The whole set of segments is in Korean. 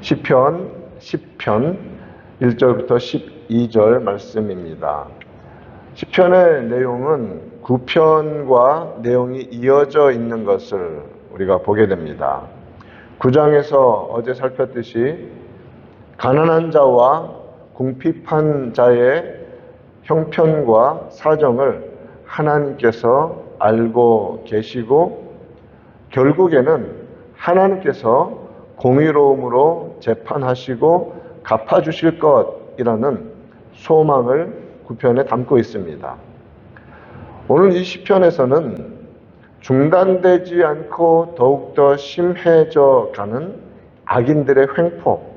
시편 10편 1절부터 12절 말씀입니다. 시편의 내용은 9편과 내용이 이어져 있는 것을 우리가 보게 됩니다. 9장에서 어제 살폈듯이 가난한 자와 궁핍한 자의 형편과 사정을 하나님께서 알고 계시고 결국에는 하나님께서 공의로움으로 재판하시고 갚아주실 것이라는 소망을 9편에 담고 있습니다. 오늘 이 시편에서는 중단되지 않고 더욱더 심해져 가는 악인들의 횡포,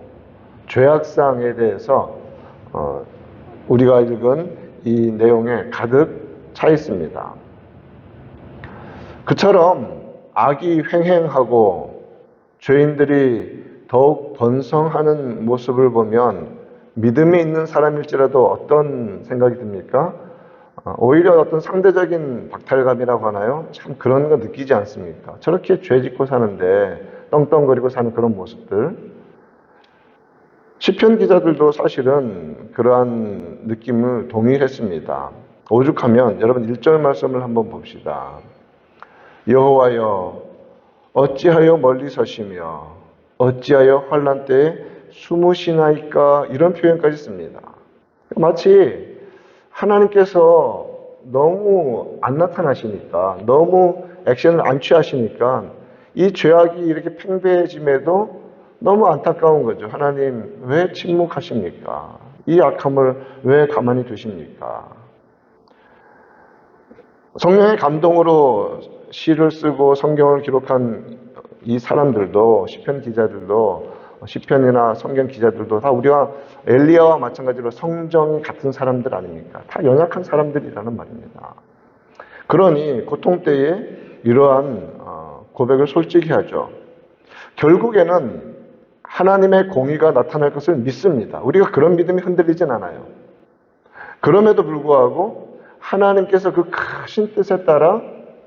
죄악상에 대해서 우리가 읽은 이 내용에 가득 차 있습니다. 그처럼 악이 횡행하고 죄인들이 더욱 번성하는 모습을 보면 믿음이 있는 사람일지라도 어떤 생각이 듭니까? 오히려 어떤 상대적인 박탈감이라고 하나요? 참 그런 거 느끼지 않습니까? 저렇게 죄 짓고 사는데 떵떵거리고 사는 그런 모습들. 시편 기자들도 사실은 그러한 느낌을 동일했습니다. 오죽하면 여러분 1절 말씀을 한번 봅시다. 여호와여 어찌하여 멀리 서시며 어찌하여 환난 때에 숨으시나이까, 이런 표현까지 씁니다. 마치 하나님께서 너무 안 나타나시니까, 너무 액션을 안 취하시니까 이 죄악이 이렇게 팽배해짐에도 너무 안타까운 거죠. 하나님 왜 침묵하십니까? 이 악함을 왜 가만히 두십니까? 성령의 감동으로 시를 쓰고 성경을 기록한 이 사람들도, 시편 기자들도, 시편이나 성경 기자들도 다 우리와 엘리야와 마찬가지로 성정이 같은 사람들 아닙니까? 다 연약한 사람들이라는 말입니다. 그러니 고통 때에 이러한 고백을 솔직히 하죠. 결국에는 하나님의 공의가 나타날 것을 믿습니다. 우리가 그런 믿음이 흔들리진 않아요. 그럼에도 불구하고 하나님께서 그 크신 뜻에 따라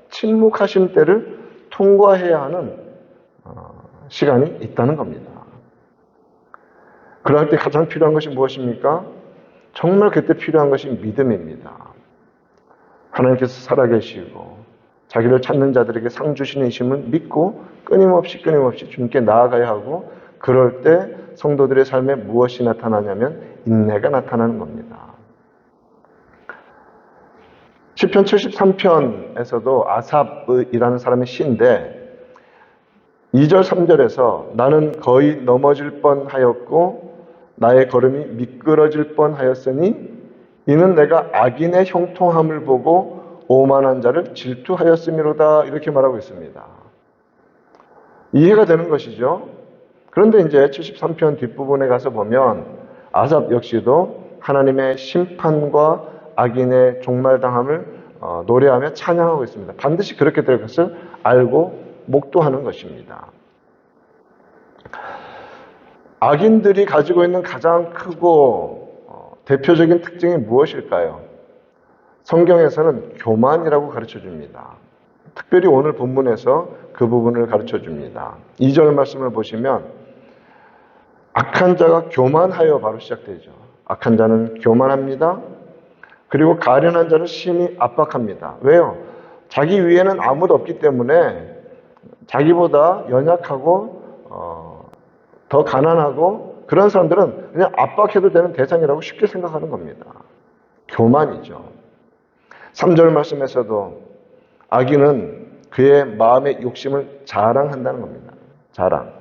침묵하신 때를 통과해야 하는 시간이 있다는 겁니다. 그럴 때 가장 필요한 것이 무엇입니까? 정말 그때 필요한 것이 믿음입니다. 하나님께서 살아계시고 자기를 찾는 자들에게 상 주시는 이심을 믿고 끊임없이 주님께 나아가야 하고, 그럴 때 성도들의 삶에 무엇이 나타나냐면 인내가 나타나는 겁니다. 시편 73편에서도 아삽이라는 사람의 시인데 2절 3절에서 나는 거의 넘어질 뻔하였고 나의 걸음이 미끄러질 뻔하였으니 이는 내가 악인의 형통함을 보고 오만한 자를 질투하였음이로다, 이렇게 말하고 있습니다. 이해가 되는 것이죠. 그런데 이제 73편 뒷부분에 가서 보면 아삽 역시도 하나님의 심판과 악인의 종말당함을 노래하며 찬양하고 있습니다. 반드시 그렇게 될 것을 알고 목도하는 것입니다. 악인들이 가지고 있는 가장 크고 대표적인 특징이 무엇일까요? 성경에서는 교만이라고 가르쳐 줍니다. 특별히 오늘 본문에서 그 부분을 가르쳐 줍니다. 2절 말씀을 보시면 악한 자가 교만하여 바로 시작되죠. 악한 자는 교만합니다. 그리고 가련한 자는 심히 압박합니다. 왜요? 자기 위에는 아무도 없기 때문에 자기보다 연약하고 더 가난하고 그런 사람들은 그냥 압박해도 되는 대상이라고 쉽게 생각하는 겁니다. 교만이죠. 3절 말씀에서도 악인은 그의 마음의 욕심을 자랑한다는 겁니다. 자랑.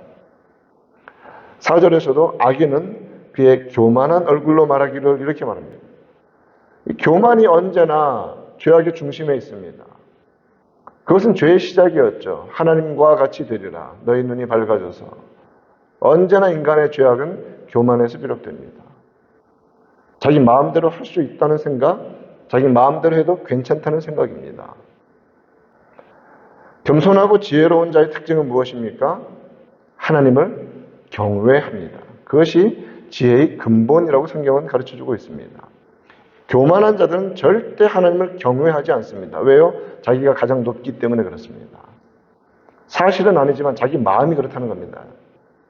4절에서도 악인은 그의 교만한 얼굴로 말하기를, 이렇게 말합니다. 이 교만이 언제나 죄악의 중심에 있습니다. 그것은 죄의 시작이었죠. 하나님과 같이 되리라 너희 눈이 밝아져서. 언제나 인간의 죄악은 교만에서 비롯됩니다. 자기 마음대로 할 수 있다는 생각, 자기 마음대로 해도 괜찮다는 생각입니다. 겸손하고 지혜로운 자의 특징은 무엇입니까? 하나님을 경외합니다. 그것이 지혜의 근본이라고 성경은 가르쳐주고 있습니다. 교만한 자들은 절대 하나님을 경외하지 않습니다. 왜요? 자기가 가장 높기 때문에 그렇습니다. 사실은 아니지만 자기 마음이 그렇다는 겁니다.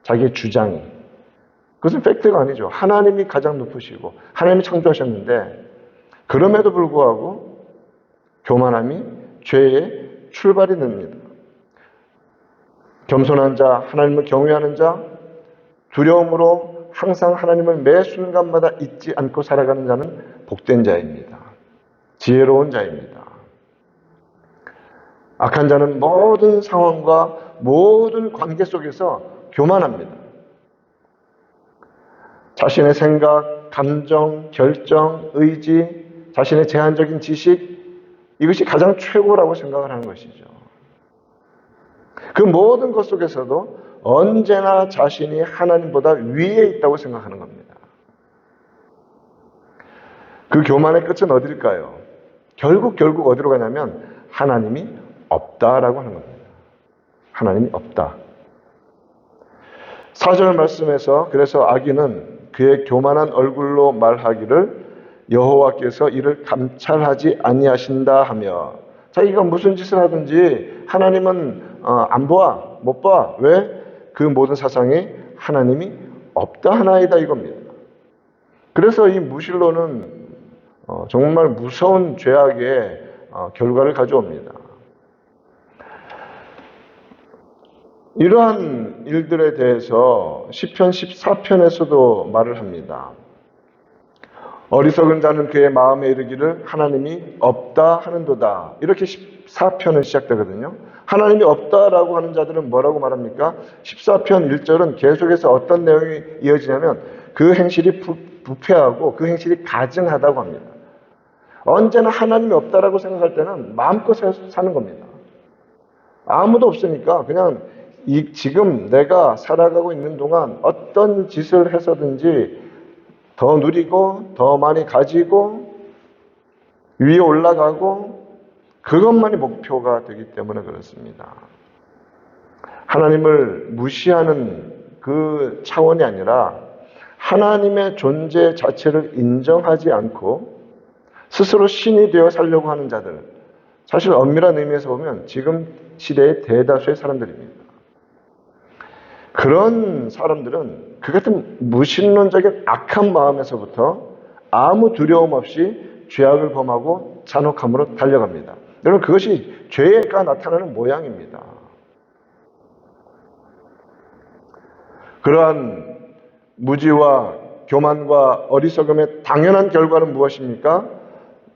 자기의 주장이. 그것은 팩트가 아니죠. 하나님이 가장 높으시고 하나님이 창조하셨는데 그럼에도 불구하고 교만함이 죄의 출발이 됩니다. 겸손한 자, 하나님을 경외하는 자, 두려움으로 항상 하나님을 매 순간마다 잊지 않고 살아가는 자는 복된 자입니다. 지혜로운 자입니다. 악한 자는 모든 상황과 모든 관계 속에서 교만합니다. 자신의 생각, 감정, 결정, 의지, 자신의 제한적인 지식, 이것이 가장 최고라고 생각을 하는 것이죠. 그 모든 것 속에서도 언제나 자신이 하나님보다 위에 있다고 생각하는 겁니다. 그 교만의 끝은 어딜까요? 결국 어디로 가냐면 하나님이 없다라고 하는 겁니다. 하나님이 없다. 4절 말씀에서 그래서 악인은 그의 교만한 얼굴로 말하기를 여호와께서 이를 감찰하지 아니하신다 하며 자기가 무슨 짓을 하든지 하나님은 안 봐, 못 봐. 왜? 그 모든 사상에 하나님이 없다 하나이다 이겁니다. 그래서 이 무신론은 정말 무서운 죄악의 결과를 가져옵니다. 이러한 일들에 대해서 시편 14편에서도 말을 합니다. 어리석은 자는 그의 마음에 이르기를 하나님이 없다 하는도다. 이렇게 14편은 시작되거든요. 하나님이 없다라고 하는 자들은 뭐라고 말합니까? 14편 1절은 계속해서 어떤 내용이 이어지냐면 그 행실이 부패하고 그 행실이 가증하다고 합니다. 언제나 하나님이 없다라고 생각할 때는 마음껏 사는 겁니다. 아무도 없으니까 그냥 지금 내가 살아가고 있는 동안 어떤 짓을 해서든지 더 누리고 더 많이 가지고 위에 올라가고 그것만이 목표가 되기 때문에 그렇습니다. 하나님을 무시하는 그 차원이 아니라 하나님의 존재 자체를 인정하지 않고 스스로 신이 되어 살려고 하는 자들, 사실 엄밀한 의미에서 보면 지금 시대의 대다수의 사람들입니다. 그런 사람들은 그 같은 무신론적인 악한 마음에서부터 아무 두려움 없이 죄악을 범하고 잔혹함으로 달려갑니다. 여러분 그것이 죄가 나타나는 모양입니다. 그러한 무지와 교만과 어리석음의 당연한 결과는 무엇입니까?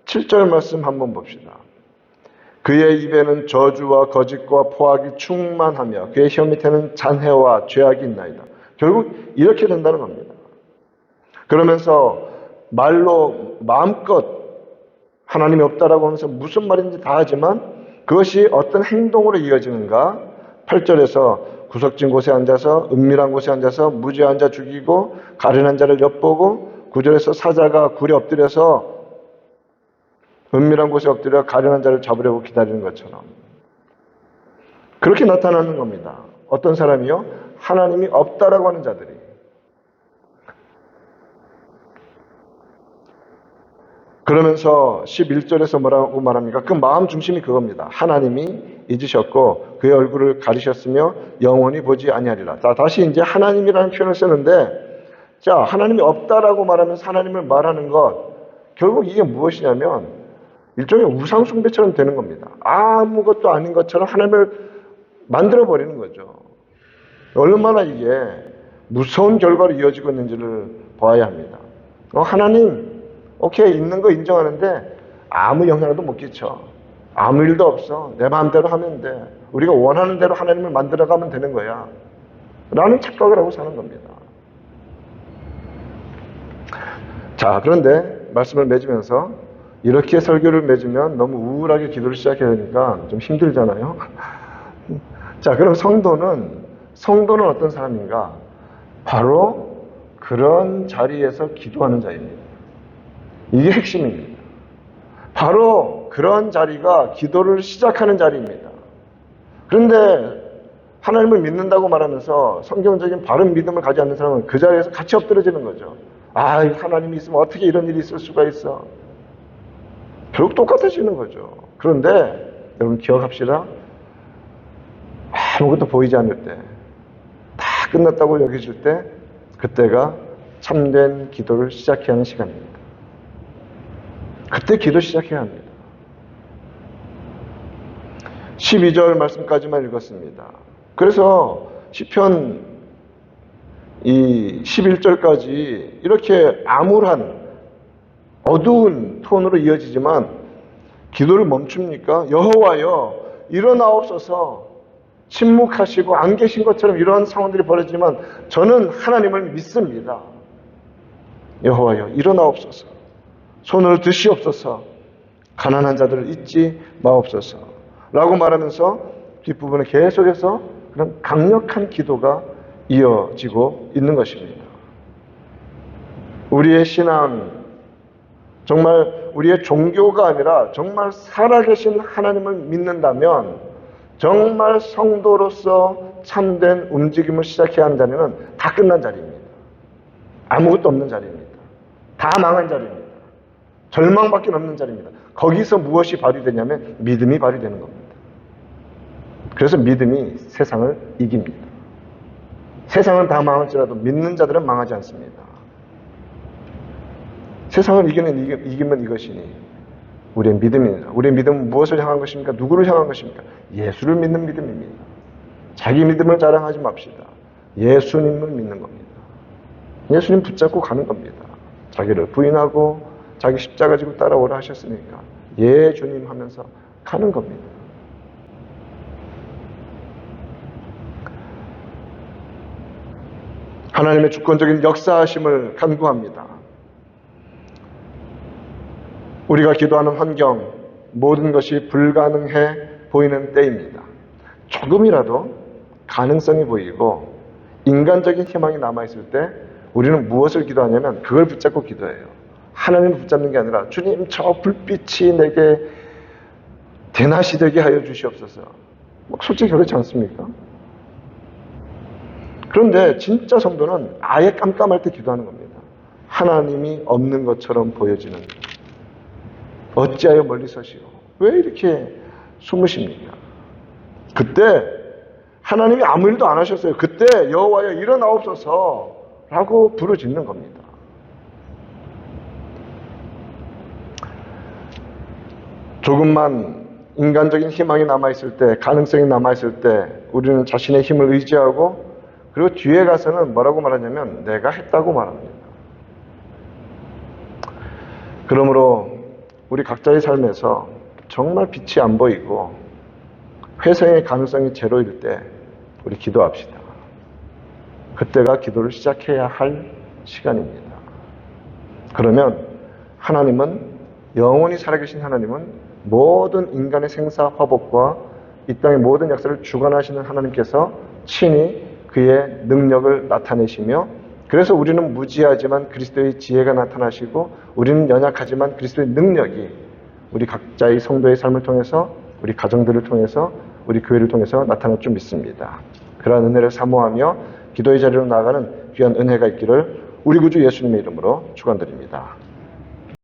7절 말씀 한번 봅시다. 그의 입에는 저주와 거짓과 포악이 충만하며 그의 혀 밑에는 잔해와 죄악이 있나이다. 결국 이렇게 된다는 겁니다. 그러면서 말로 마음껏 하나님이 없다라고 하면서 무슨 말인지 다 하지만 그것이 어떤 행동으로 이어지는가? 8절에서 구석진 곳에 앉아서 은밀한 곳에 앉아서 무죄한 자 죽이고 가련한 자를 엿보고 9절에서 사자가 굴에 엎드려서 은밀한 곳에 엎드려 가련한 자를 잡으려고 기다리는 것처럼 그렇게 나타나는 겁니다. 어떤 사람이요? 하나님이 없다라고 하는 자들이. 그러면서 11절에서 뭐라고 말합니까? 그 마음 중심이 그겁니다. 하나님이 잊으셨고 그의 얼굴을 가리셨으며 영원히 보지 아니하리라. 자, 다시 이제 하나님이라는 표현을 쓰는데 자, 하나님이 없다라고 말하면서 하나님을 말하는 것 결국 이게 무엇이냐면 일종의 우상숭배처럼 되는 겁니다. 아무것도 아닌 것처럼 하나님을 만들어버리는 거죠. 얼마나 이게 무서운 결과로 이어지고 있는지를 봐야 합니다. 하나님, 오케이, 있는 거 인정하는데 아무 영향도 못 끼쳐. 아무 일도 없어. 내 마음대로 하면 돼. 우리가 원하는 대로 하나님을 만들어가면 되는 거야. 라는 착각을 하고 사는 겁니다. 자, 그런데 말씀을 맺으면서 이렇게 설교를 맺으면 너무 우울하게 기도를 시작해야 되니까 좀 힘들잖아요. 자, 그럼 성도는 어떤 사람인가? 바로 그런 자리에서 기도하는 자입니다. 이게 핵심입니다. 바로 그런 자리가 기도를 시작하는 자리입니다. 그런데 하나님을 믿는다고 말하면서 성경적인 바른 믿음을 가지지 않는 사람은 그 자리에서 같이 엎드려지는 거죠. 아, 하나님이 있으면 어떻게 이런 일이 있을 수가 있어? 결국 똑같아지는 거죠. 그런데 여러분 기억합시다. 아무것도 보이지 않을 때, 다 끝났다고 여겨질 때, 그때가 참된 기도를 시작해야 하는 시간입니다. 그때 기도 시작해야 합니다. 12절 말씀까지만 읽었습니다. 그래서 시편 이 11절까지 이렇게 암울한 어두운 톤으로 이어지지만 기도를 멈춥니까? 여호와여 일어나옵소서. 침묵하시고 안 계신 것처럼 이러한 상황들이 벌어지지만 저는 하나님을 믿습니다. 여호와여 일어나옵소서. 손을 드시옵소서. 가난한 자들을 잊지 마옵소서. 라고 말하면서 뒷부분에 계속해서 그런 강력한 기도가 이어지고 있는 것입니다. 우리의 신앙, 정말 우리의 종교가 아니라 정말 살아계신 하나님을 믿는다면 정말 성도로서 참된 움직임을 시작해야 하는 자리는 다 끝난 자리입니다. 아무것도 없는 자리입니다. 다 망한 자리입니다. 절망밖에 없는 자리입니다. 거기서 무엇이 발휘되냐면 믿음이 발휘되는 겁니다. 그래서 믿음이 세상을 이깁니다. 세상은 다 망할지라도 믿는 자들은 망하지 않습니다. 세상을 이기면 이것이니 우리의 믿음입니다. 우리의 믿음은 무엇을 향한 것입니까? 누구를 향한 것입니까? 예수를 믿는 믿음입니다. 자기 믿음을 자랑하지 맙시다. 예수님을 믿는 겁니다. 예수님 붙잡고 가는 겁니다. 자기를 부인하고 자기 십자가 지고 따라오라 하셨으니까 예 주님 하면서 가는 겁니다. 하나님의 주권적인 역사하심을 간구합니다. 우리가 기도하는 환경, 모든 것이 불가능해 보이는 때입니다. 조금이라도 가능성이 보이고 인간적인 희망이 남아있을 때 우리는 무엇을 기도하냐면 그걸 붙잡고 기도해요. 하나님을 붙잡는 게 아니라 주님 저 불빛이 내게 대낮이 되게 하여 주시옵소서. 솔직히 그렇지 않습니까? 그런데 진짜 성도는 아예 깜깜할 때 기도하는 겁니다. 하나님이 없는 것처럼 보여지는, 어찌하여 멀리 서시오? 왜 이렇게 숨으십니까? 그때 하나님이 아무 일도 안 하셨어요. 그때 여호와여 일어나옵소서 라고 부르짖는 겁니다. 조금만 인간적인 희망이 남아있을 때, 가능성이 남아있을 때 우리는 자신의 힘을 의지하고 그리고 뒤에 가서는 뭐라고 말하냐면 내가 했다고 말합니다. 그러므로 우리 각자의 삶에서 정말 빛이 안 보이고 회생의 가능성이 제로일 때 우리 기도합시다. 그때가 기도를 시작해야 할 시간입니다. 그러면 하나님은, 영원히 살아계신 하나님은 모든 인간의 생사 화복과 이 땅의 모든 역사를 주관하시는 하나님께서 친히 그의 능력을 나타내시며, 그래서 우리는 무지하지만 그리스도의 지혜가 나타나시고 우리는 연약하지만 그리스도의 능력이 우리 각자의 성도의 삶을 통해서, 우리 가정들을 통해서, 우리 교회를 통해서 나타날 줄 믿습니다. 그러한 은혜를 사모하며 기도의 자리로 나아가는 귀한 은혜가 있기를 우리 구주 예수님의 이름으로 축원드립니다.